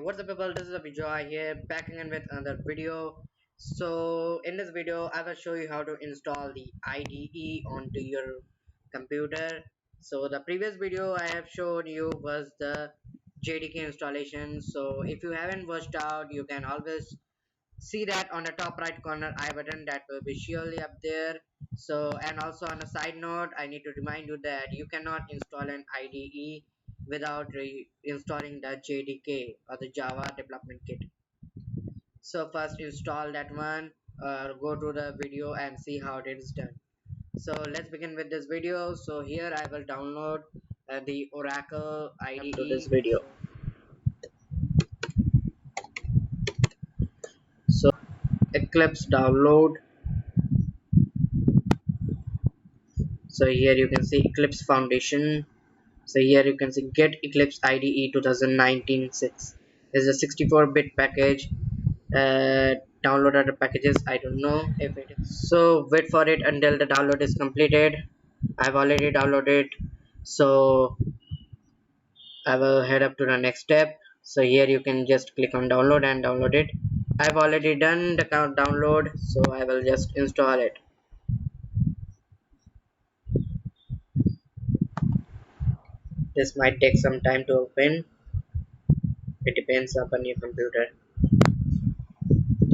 what's up people, this is Abhijoy here, back again with another video. So in this video I will show you how to install the IDE onto your computer. So the previous video I have showed you was the JDK installation. So if you haven't watched out, you can always see that on the top right corner I button, that will be surely up there. So, and also on a side note, I need to remind you that you cannot install an IDE without installing the JDK or the Java development kit. So first install that one, go to the video and see how it is done. So let's begin with this video. So here I will download the Oracle IDE to this video. So Eclipse download. So here you can see Eclipse Foundation. So here you can see get Eclipse IDE 2019-6. This is a 64-bit package. Download other packages, I don't know if it is. So wait for it until the download is completed. I've already downloaded, so I will head up to the next step. So here you can just click on download and download it. I've already done the download, so I will just install it. This might take some time to open. It depends upon your computer.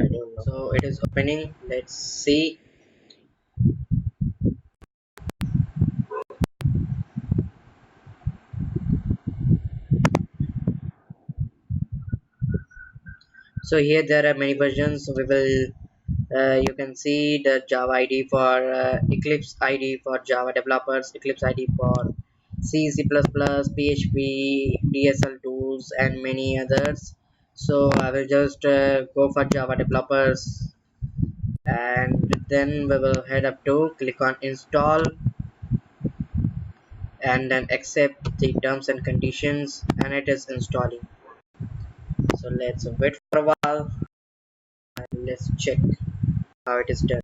I don't know. So it is opening. Let's see. So here there are many versions. We will you can see the Java ID for Eclipse ID for Java developers, Eclipse ID for C, C++, PHP, DSL tools, and many others. So I will just go for Java developers, and then we will head up to click on install and then accept the terms and conditions, and it is installing. So let's wait for a while and let's check how it is done.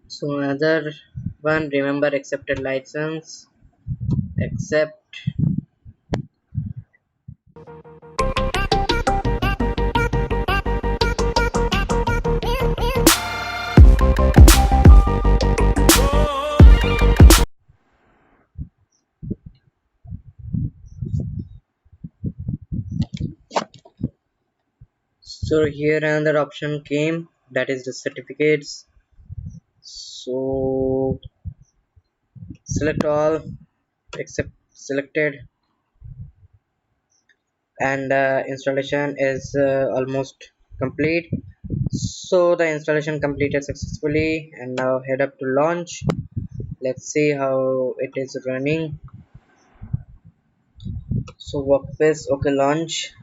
So another one, remember accepted license, accept. So here another option came, that is the certificates. So select all, accept selected, and installation is almost complete. So the installation completed successfully, and now head up to launch. Let's see how it is running. So workspace, okay, launch.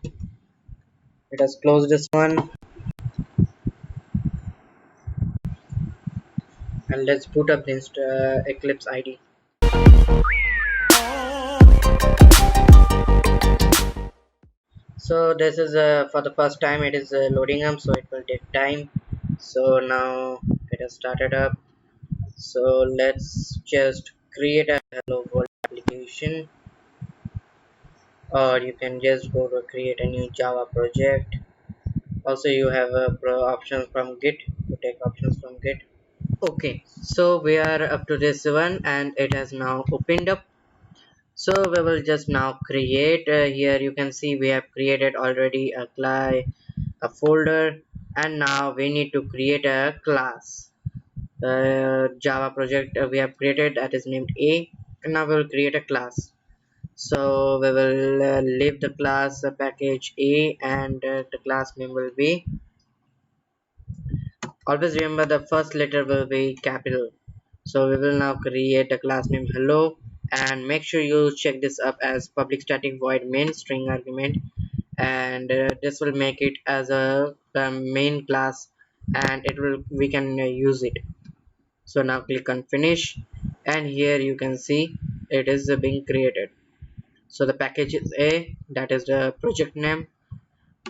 Let us close this one and let's boot up the Eclipse IDE. So this is for the first time it is loading up, so it will take time. So now it has started up. So let's just create a hello world application, or you can just go to create a new Java project. Also you have options from Git, to take options from Git. Okay, so we are up to this one and it has now opened up. So we will just now create here you can see we have created already a folder, and now we need to create a class. Java project we have created, that is named A, and now we will create a class. So we will leave the class package A, and the class name will be, always remember the first letter will be capital. So we will now create a class name hello, and make sure you check this up as public static void main string argument, and this will make it as the main class, and it will we can use it. So now click on finish, and here you can see it is being created. So the package is A, that is the project name,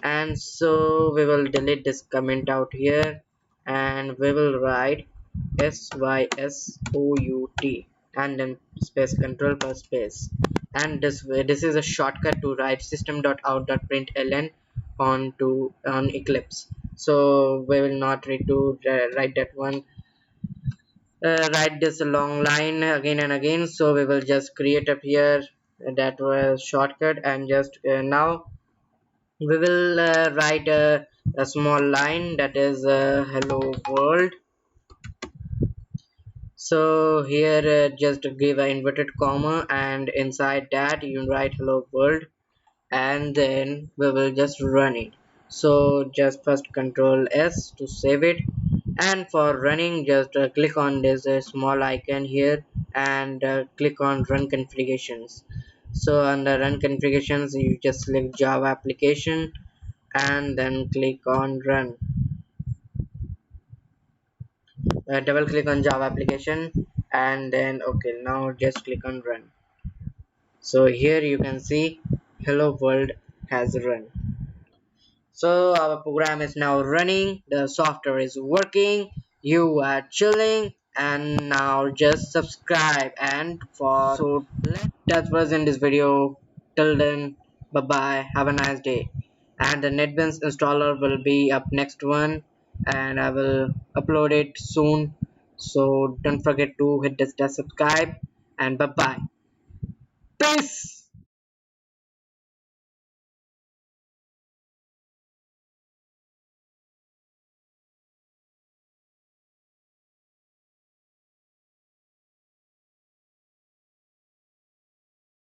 and so we will delete this comment out here, and we will write SYSOUT and then space control per space, and this is a shortcut to write system.out.println on Eclipse. So we will not need to write that one, write this long line again and again. So we will just create up here that was shortcut, and just now we will write a small line that is hello world. So here just give an inverted comma, and inside that you write hello world, and then we will just run it. So just first control S to save it, and for running just click on this small icon here, and click on run configurations. So under run configurations you just select Java application, and then click on run. Double click on Java application, and then okay, now just click on run. So here you can see hello world has run. So our program is now running, the software is working, you are chilling, and now just subscribe. And for so that was in this video. Till then, bye bye, have a nice day. And the NetBeans installer will be up next one, and I will upload it soon. So don't forget to hit this subscribe, and bye bye. Peace.